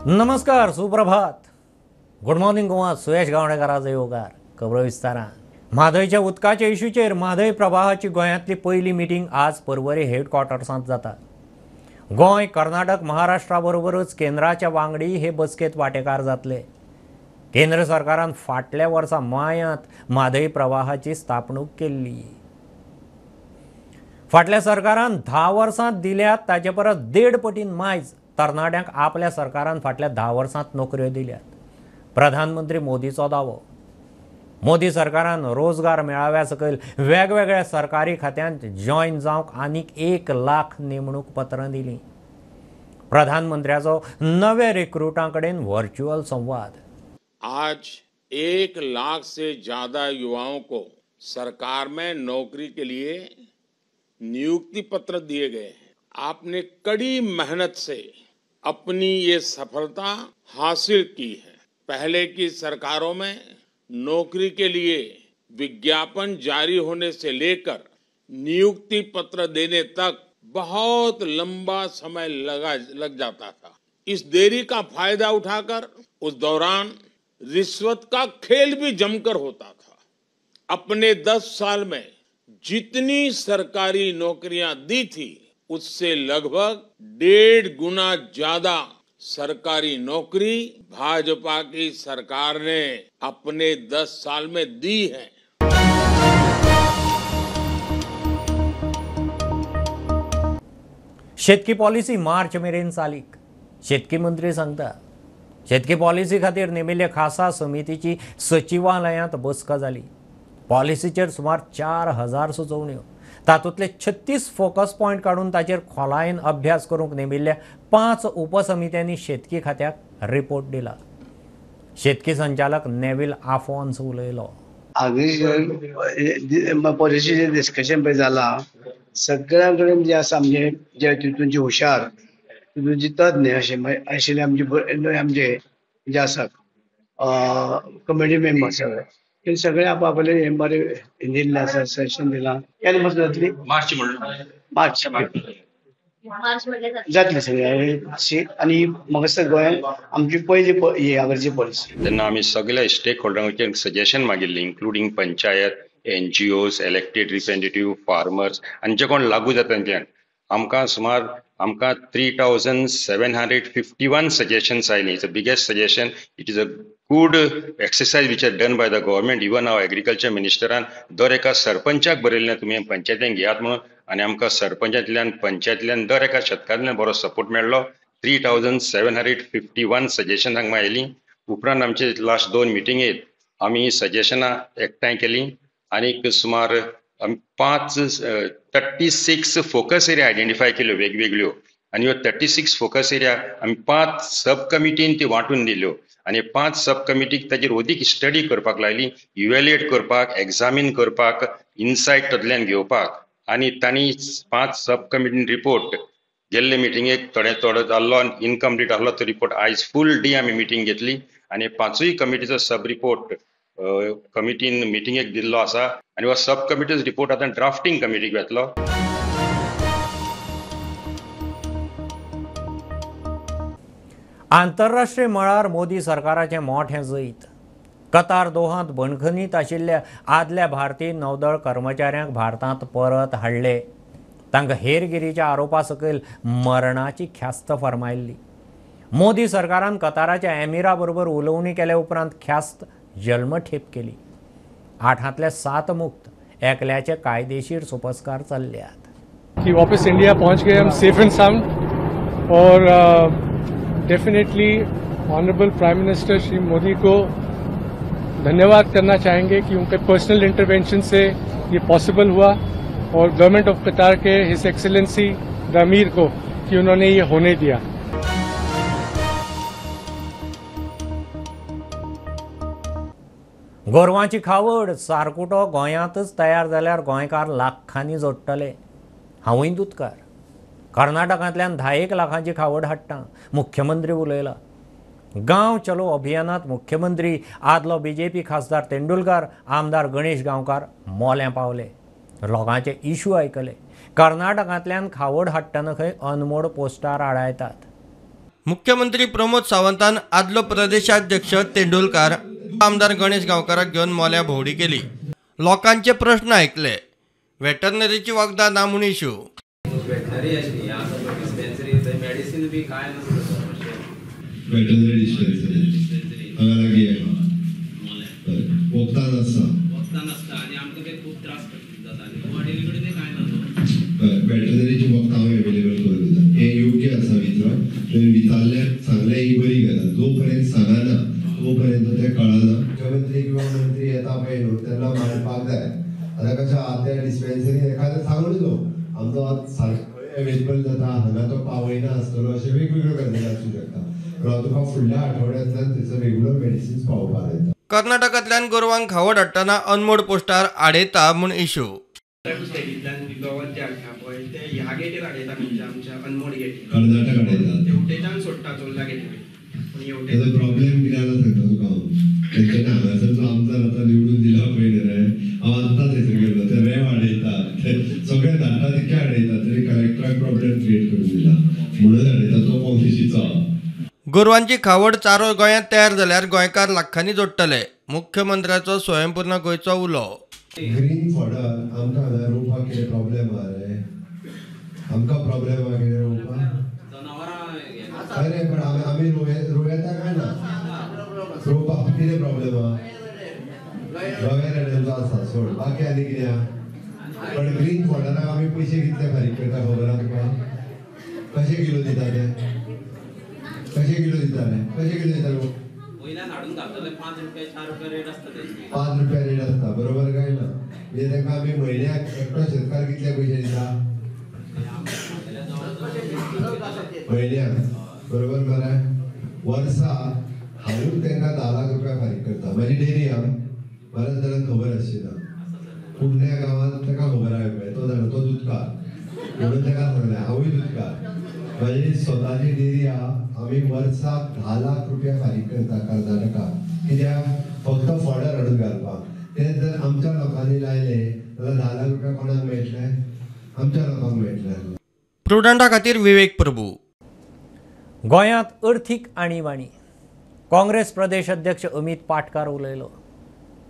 नमस्कार, सुप्रभात, good morning Goa. Suyash गावणेकाराचो येवकार. खबरो विस्तारान. म्हादयच्या उदकाच्या इश्यूचेर म्हादय प्रवाहाची गोंयांतली पयली मिटींग आज पर्वरी हेडक्वॉर्टर्सांत जाता. गोंय, कर्नाटक, महाराष्ट्रा बरोबरच केंद्राच्या वांगडी हे बसकेंत वांटेकार जातले. केंद्र सरकारान फाटल्या वर्सा मायांत म्हादय प्रवाहाची स्थापणूक केल्ली. फाटल्या सरकारान 10 वर्सांत दिल्यात ताचे परस 1.5 पटीन मायज तरणाट्यांक आपल्या सरकारान फाटल्या 10 वर्सांत नोकऱ्यो दिल्यात. प्रधानमंत्री मोदीचो दावो. मोदी सरकारान रोजगार मेळाव्या सकयल वेगवेगळ्या सरकारी खात्यांत जॉयन जावंक आनीक 1 लाख नेमणूक पत्रां दिलीं. प्रधानमंत्र्याचो नवे रिक्रुटां कडेन व्हर्च्युअल संवाद. आज 1 लाख से ज्यादा युवाओं को सरकार में नौकरी के लिए नियुक्ति पत्र दिए गए हैं. आपने कड़ी मेहनत से अपनी ये सफलता हासिल की है. पहले की सरकारों में नौकरी के लिए विज्ञापन जारी होने से लेकर नियुक्ति पत्र देने तक बहुत लंबा समय लग जाता था. इस देरी का फायदा उठाकर उस दौरान रिश्वत का खेल भी जमकर होता था. अपने 10 साल में जितनी सरकारी नौकरियां दी थी उससे लगभग 1.5 गुना ज्यादा सरकारी नौकरी भाजपा की सरकार ने अपने 10 साल में दी है. शेतकी पॉलिसी मार्च मेरेन चालीक. शेतकी मंत्री सांगता. शेतकी पॉलिसी खातीर नेमिल्ल्या खासा समितीची सचिवालयांत बसका जाली. पॉलिसीचेर सुमार 4000 सुचोवण्यो. तातूंतले 36 फोकस पॉयंट काडून ताचेर खोलायेन अभ्यास करूंक नेमिल्ल्या 5 उपसमित्यांनी शेतकी खात्याक रिपोर्ट दिला. शेतकी संचालक नेविल आफोन्स उलयलो. पॉलिसीचे डिस्कशन पळय जाला, सगळ्यां कडेन जे आसा आमचे जे तितून हुशार तितून जे तज्ञ आशिल्ले आमचे जे आसात कमिटी मेंबर्स ते सगळे आपापले हे बरे दिल्ले आसा. सेशन दिला केन्ना पासून जातली? मार्च जातली सगळे. आनी म्हाका दिसता गोंयांत आमची पयली ही आवडची पॉलिसी. तेन्ना आमी सगळ्या स्टेक होल्डरांचें सजेशन मागिल्लें, including panchayat, NGOs, elected representative, farmers आनी जे कोण लागू जाता तें. आमकां 3751 suggestions आयलीं. It's the biggest suggestion. It is a good exercise which are done by the government. Even our agriculture ministeran दर एका सरपंचाक बरयल्लें तुमी पंचायतीन घेयात म्हणून, आनी आमकां सरपंचांतल्यान पंचायतींतल्यान दर एका शेतकारांतल्यान बरो सपोर्ट मेळ्ळो. 3751 सजेशन हांगा आयलीं. उपरांत आमचे लास्ट 2 मिटिंगेत आमी सजेशनां एकठांय केलीं आनीक सुमार 36 फोकस एरिया आयडेंटिफाय केल्यो वेगवेगळ्यो. आनी ह्यो 36 फोकस एरिया आमी 5 सब कमिटीन ती वांटून दिल्यो आनी 5 सब कमिटीक ताचेर अदीक स्टडी करपाक लायली, इव्हॅल्युएट करपाक, एक्झामीन करपाक, इनसायट तातूंतल्यान घेवपाक. आनी तांणी 5 सब कमिटीन रिपोर्ट गेल्ले मिटिंगेक थोडो जाल्लो आनी इनकम्प्लीट आसलो. तो रिपोर्ट आयज फूल डे आमी मिटींग घेतली आनी 5य कमिटीचो सब रिपोर्ट कमिटीन मिटिंगेक दिल्लो आसा. आनी हो सब कमिटीचो रिपोर्ट आतां ड्राफ्टींग कमिटीक वेतलो. आंतरराष्ट्रीय मळार मोदी सरकाराचें मोठें जैत. कतार दोहांत बंदखणींत आशिल्ल्या आदल्या भारतीय नौदळ कर्मचाऱ्यांक भारतांत परत हाडले. तांकां हेरगिरीच्या आरोपा सकयल मरणाची ख्यास्त फर्मायिल्ली. मोदी सरकारान कताराच्या एमिरा बरोबर उलोवणी केल्या उपरांत ख्यास्त जल्मठेप केली. 8 7 मुक्त एकल्याचे कायदेशीर सुपस्कार चल्ल्यात. कि वापस इंडिया पहुंच गए हम सेफ एंड साउंड. और definitely honourable prime minister Shri Modi को धन्यवाद करना चाहेंगे कि उनके पर्सनल इंटरवेंशन से ये पॉसिबल हुआ, और गवर्नमेंट ऑफ कतार के हिज एक्सेलेंसी द अमीर को कि उन्होंने ये होने दिया. गोरवांची खावड सारकुटो गोंयांतच तयार जाल्यार गोंयकार लाखांनी जोडटले. हांवूय दुतकार. कर्नाटकांतल्यान 10 लाखांची खावड हाडटा. मुख्यमंत्री उलयला. गांव चलो अभियानात मुख्यमंत्री, आदलो BJP खासदार तेंडुलकार, आमदार गणेश गांवकार मोल्यां पावले. लोकांचे इशू आयकले. कर्नाटकांतल्यान खावड हाडटना खंय अनमोड पोस्टार आडायतात. मुख्यमंत्री प्रमोद सावंतान आदलो प्रदेशाध्यक्ष तेंडुलकार आमदार गणेश गांवकाराक घेवन मोल्या भोवडी केली. लोकांचे प्रश्न ऐकले. वेटरनरीची वखदां ना म्हूण इश्यू. वेटनरी आशिल्ली आतां डिस्पेन्सरी थंय मेडिसीन बी कांय नासलें वेटनरी डिस्पेन्सरी हांगा लागीं वखदां नासता आनी आमकां ते खूब त्रास जाता आनी गुवाहाटी कडेन कांय ना न्हू. वेटनरीची वखदां हांव एवेलेबल करून दिता. हें योग्य आसा वितरण. तुवें विचारल्यार सांगलें ही बरी गजाल. जो पर्यंत सांगना तो पर्यंत तें कळना. मुख्यमंत्री किंवा मंत्री येता पळय न्हू तेन्ना मांडपाक जाय. आतां कशें आतां त्या डिस्पेन्सरीन एखादें सांगून न्हू आमचो सारको एवेलेबल जाता हांगा तो पावयना आसतलो अशें वेगवेगळ्यो गजाली आसूं शकता. पूण तुका फुडल्या आठवड्यांतल्यान थंयसर रेग्युलर मेडिसिन्स पावोवपाक येता. कर्नाटकांतल्यान गोरवांक खावड हाडटना अनमोड पोस्टार आडयता म्हूण इश्यू. स्टेटींतल्यान गवत जे हाडटा पळय ते ह्या गेटीर हाडयता म्हणजे आमच्या अनमोड गेटीर कर्नाटक हाडयता तेवटेच्यान सोडटा चोरला गेटीर. तेजो प्रॉब्लेम कितें आसा सांगता तुका हांव. तेंच्यानी हांगासर जो आमदार आतां निवडून दिला पळय न्ही रे हांव आत्तां थंयसर गेलो ते रेव हाडयता सगळे धाडटा तितके हाडयता तरी कलेक्टराक प्रॉब्लेम क्रिएट करून दिला म्हणून हाडयता तो पंचवीशीचो. गोरवांची खावड चारो गोंयांत तयार जाल्यार गोंयकार लाखांनी जोडटले. मुख्यमंत्र्याचो स्वयंपूर्ण गोंयचो उलो. ग्रीन फॉडर आमकां हांगा रोवपाक कितें प्रॉब्लेम आहा रे. आमकां प्रॉब्लेम आहा कितें रोवपाक अरे पण आमी रोयता काय ना रोवपाक कितें प्रॉब्लेम आहा. गवेरेडो आसा सोड बाकी आनी कितें आहा. पण ग्रीन फॉडराक आमी पयशे कितले फारीक करता खबर आहा तुका. कशे किलो दिता ते कशे किलो दिताले कशे किलो दिताले. वयल्यान हाडून घालतले 5 रुपया 4 रुपया रेट आसता तेजी. 5 रुपया रेट आसता बरोबर काय ना. म्हणजे ताका आमी म्हयन्याक एकटो शेतकार कितले पयशे दिता म्हयन्याक बरोबर मरे. वर्सा हांवूच तांकां 10 लाख रुपया फारीक करता. म्हाजी डेरी आहा बरें जाल्यार खबर आसची ना. कुडण्या गांवांत ताका खबर आहा पळय तो जाणा तो दुधकार म्हणून ताका सांगलें हांवूय दुधकार. म्हाजी स्वताची डेरी आहा. आमी वर्साक 10 लाख रुपया फारीक करता कर्नाटकाक. कित्याक फक्त फॉडर हाडून घालपाक. ते जर आमच्या लोकांनी लायले जाल्यार 10 लाख रुपया कोणाक मेळटले आमच्या लोकांक मेळटले. प्रुडंटा खातीर विवेक प्रभू. गोंयांत अर्थीक आणीबाणी. काँग्रेस प्रदेश अध्यक्ष अमित पाटकार उलयलो.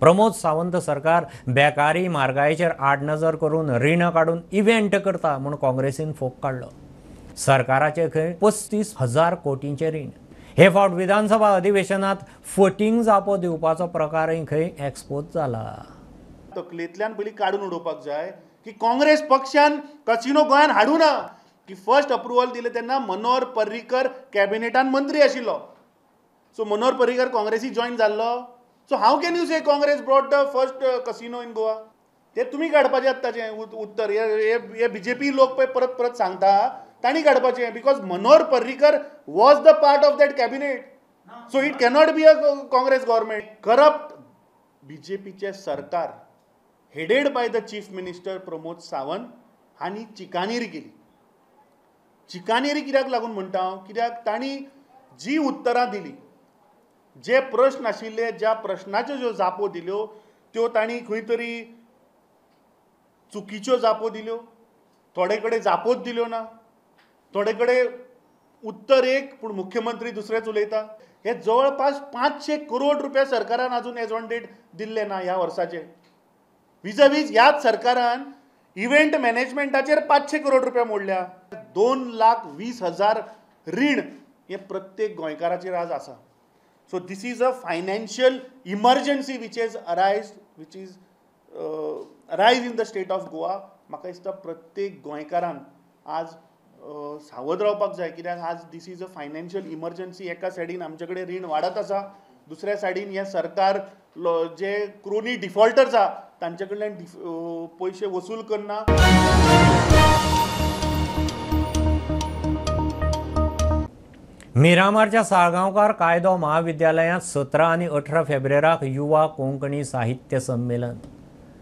प्रमोद सावंत सरकार बेकारी म्हारगायेचेर आडनजर करून रीण काडून इव्हेंट करता म्हूण काँग्रेसीन फोग काडलो. सरकाराचे खंय 35,000 कोटींचे रीण. हे फावट विधानसभा अधिवेशनात फटींग जापो दिवपाचो प्रकारय खंय एक्सपोज जाला. तकलेंतल्यान पयलीं काडून उडोवपाक जाय की काँग्रेस पक्षान कसिनो गोंयांत हाडूं ना. की फर्स्ट अप्रुवल दिलें तेन्ना मनोहर पर्रीकर कॅबिनेटान मंत्री आशिल्लो. सो मनोहर पर्रीकर काँग्रेसी जॉयन जाल्लो. So how can you say Congress brought the first casino in Goa. ते तुमी काडपाचें आतांचें उत्तर. हे बीजेपी लोक पळय परत परत सांगता तांणी काडपाचें. Because Manohar Parrikar was the part of that cabinet. So it cannot be a Congress government. Corrupt बीजेपीचें सरकार headed by the chief minister Pramod Sawant हांणी चिकानेरी केली. चिकानेरी कित्याक लागून म्हणटा हांव कित्याक तांणी जी उत्तरां दिली जे प्रश्न आशिल्ले ज्या प्रश्नाच्यो ज्यो जापो दिल्यो त्यो तांणी खंय तरी चुकीच्यो जापो दिल्यो. थोडे कडेन जापोच दिल्यो ना. थोडे कडेन उत्तर एक पूण मुख्यमंत्री दुसरेच उलयता. हे जवळपास 500 करोड रुपया सरकारान अजून एजॉन्डेड दिल्ले ना ह्या वर्साचे. विजवीज ह्याच सरकारान इव्हेंट मॅनेजमेंटाचेर 500 करोड रुपया मोडल्या. 2,20,000 रीण हे प्रत्येक गोंयकाराचेर आज आसा. So this is a financial emergency which is arise in the state of Goa. म्हाका दिसता प्रत्येक गोंयकारान आज सावध रावपाक जाय. कित्याक आज दिस इज अ फायनान्शियल इमर्जन्सी. एका सायडीन आमचे कडेन रीण वाडत आसा. दुसऱ्या सायडीन हे सरकार जे क्रोनी डिफॉल्टर्स आहा तांचे कडल्यान पयशे वसूल करना. मिरामारच्या साळगांवकार कायदो महाविद्यालयांत 17 आनी 18 फेब्रुवाराक युवा कोंकणी साहित्य संमेलन.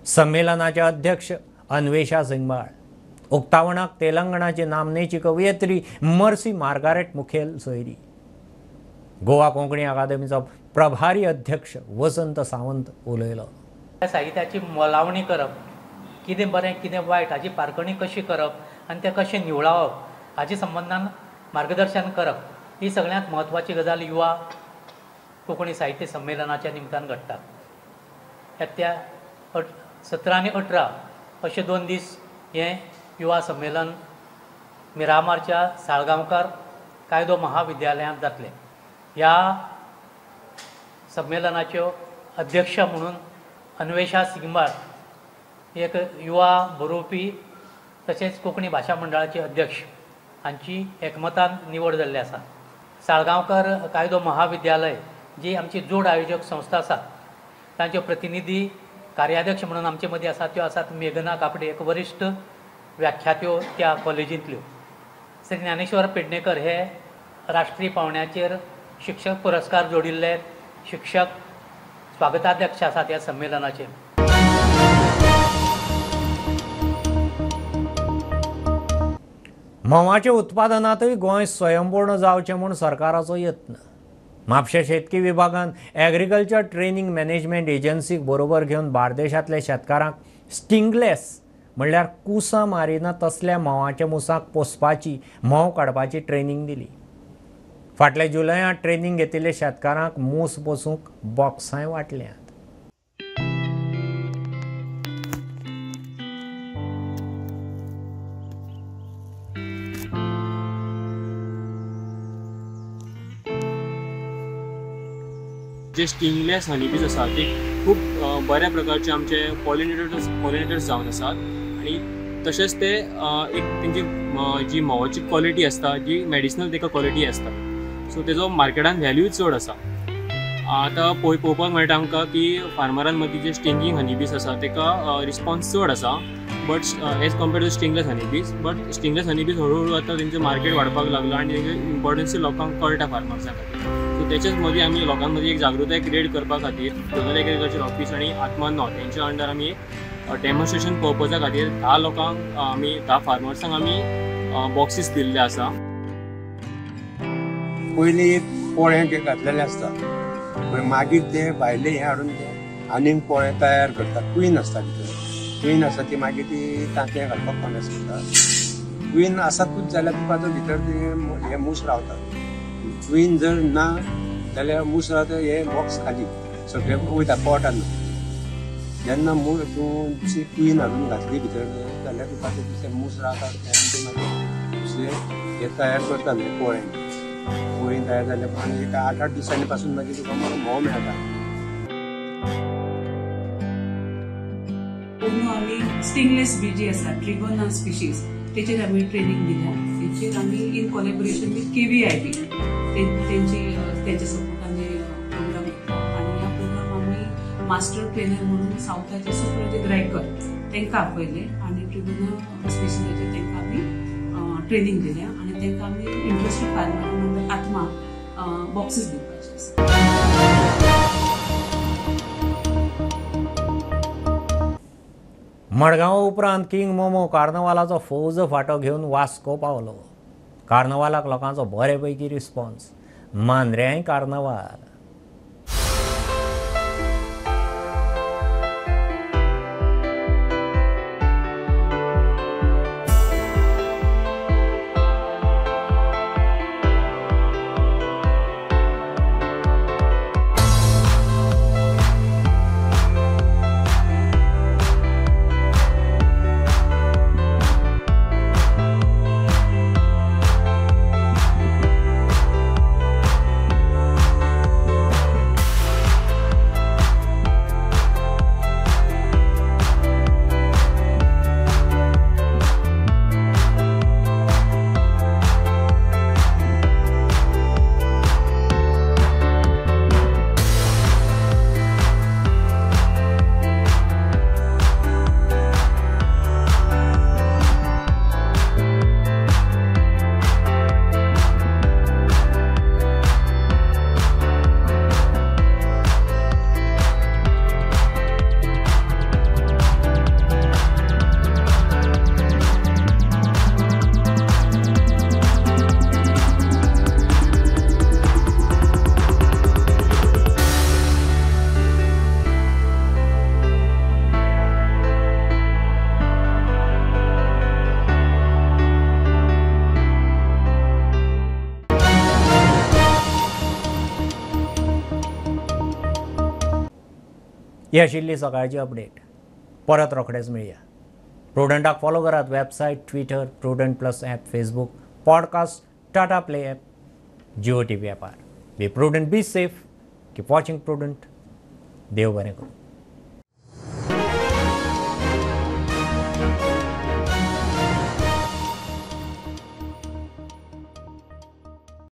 संमेलनाचे अध्यक्ष अन्वेषा सिंगबाळ. उक्तावणाक तेलंगणाची नामनेची कवयित्री मर्सी मार्गारेट मुखेल सोयरी. गोवा कोंकणी अकादमीचो प्रभारी अध्यक्ष वसंत सावंत उलयलो. साहित्याची मोलावणी करप कितें बरें कितें वायट हाची पारखणी कशी करप आनी तें कशें निवळावप हाचे संबंदान मार्गदर्शन करप ही सगळ्यात म्हत्वाची गजाल युवा कोंकणी साहित्य संमेलनाच्या निमतान घडटा. येत्या 17 आनी 18 अशे 2 दीस हें युवा संमेलन मिरामारच्या साळगांवकार कायदो महाविद्यालयांत जातलें. ह्या संमेलनाच्यो अध्यक्ष म्हणून अन्वेषा सिंगमाळ एक युवा बरोवपी तशेंच कोंकणी भाशा मंडळाचे अध्यक्ष हांची एकमतान निवड जाल्ली आसा. साळगांवकर कायदो महाविद्यालय जी आमची जोड आयोजक संस्था आसा तांचे प्रतिनिधी कार्याध्यक्ष म्हणून आमचे मदीं आसात त्यो आसात मेघना कापडे, एक वरिश्ठ व्याख्यात्यो त्या कॉलेजींतल्यो. श्री ज्ञानेश्वर पेडणेकर हे राष्ट्रीय पावंड्याचेर शिक्षक पुरस्कार जोडिल्ले शिक्षक स्वागताध्यक्ष आसात ह्या संमेलनाचे. म्होंवाचे उत्पादनांतूय गोंय स्वयंपूर्ण जावचें म्हूण सरकाराचो यत्न. म्हापशा शेतकी विभागान एग्रीकल्चर ट्रेनिंग मॅनेजमेंट एजन्सीक बरोबर घेवन बार्देशांतल्या शेतकारांक स्टिंगलेस म्हणल्यार कुसां मारिना तसल्या म्होंवाच्या मुसाक पोसपाची, म्होंव काडपाची ट्रेनिंग दिली. फाटल्या जुलयांत ट्रेनिंग घेतिल्ल्या शेतकारांक मूस पोसूंक बॉक्सांय वांटल्यात. जे स्टिंगलेस हनीबीज आसात ते खूब बऱ्या प्रकारचे आमचे पॉलिनेटर्स जावन आसात आणि तशेंच ते एक तेंची जी म्होंवाची क्वॉलिटी आसता जी मेडिसिनल तेका क्वॉलिटी आसता सो तेजो मार्केटान व्हॅल्यूय चड आसा. आतां पळोवपाक मेळटा आमकां की फार्मरां मदीं जे स्टिंगींग हनीबीज आसा तेका रिस्पॉन्स चड आसा but as compared to stingless honeybees. But stingless honeybees हळूहळू आतां तेंचें मार्केट वाडपाक लागला आनी तेंचे इम्पॉर्टन्स लोकांक कळटा फार्मर्सां खातीर. सो तेच्याच मदीं आमी लोकां मदीं एक जागृताय क्रिएट करपा खातीर जनरल एग्रीकल्चर ऑफिस आनी आत्मा नॉर्थ तेंच्या अंडर आमी एक डेमॉन्स्ट्रेशन पर्पजा खातीर 10 लोकांक आमी 10 फार्मर्सांक आमी बॉक्सीस दिल्ले आसा. पयलीं एक पोळें ते घातलेलें आसता मागीर ते भायले हें हाडून ते आनीक पोळें तयार करतात. क्वीन आसता भितर, क्वीन आसा ती मागीर ती तांतें घालपाक फामास करता. क्वीन आसातूच जाल्यार तुका तो भितर हे मूस रावता. क्वीन जर ना जाल्यार मूस रावता हे बॉक्स खाली सगळे वयता पोटान. जेन्ना तूं दुसरी क्वीन हाडून घातली भितर जाल्यार तुका ते दुसरे मूस रावता. मागीर दुसरे हे तयार करता न्ही पोळें. पोळें तयार जाल्या आनी एक 8-8 दिसांनी पासून मागीर तुका म्होंव मेळटा. आमी स्टिंगलेस बी जी आसा ट्रिगोना स्पिशीज तेचेर आमी ट्रेनिंग दिल्या. तेचेर आमी इन कोलॅबोरेशन विथ KVIB तेंचे सपोर्टान प्रोग्राम घेतला आनी ह्या प्रोग्राम आमी मास्टर ट्रेनर म्हणून सावथाचे सुप्रजीत रायकर तांकां आपयले आनी ट्रिगोना स्पिशीजाचेर तांकां आमी ट्रेनिंग दिल्या आनी तांकां आमी इंट्रस्टेड फार्मरां म्हणून आत्मा बॉक्सीस दिवपाचे आसा. मडगांव उपरांत किंग मोमो कार्नवालाचो फौज फाटो घेवन वास्को पावलो. कार्नवालाक लोकांचो बऱ्यापैकी रिस्पॉन्स. मांद्र्याय कार्नवाल. ही आशिल्ली सकाळची अपडेट. परत रोखडेच मेळया. प्रुडंटाक फॉलो करात. Website, Twitter, prudent plus app, Facebook, podcast, Tata play app, Jio TV ॲपार. Be prudent, be safe. Keep watching prudent. देव बरें करूं.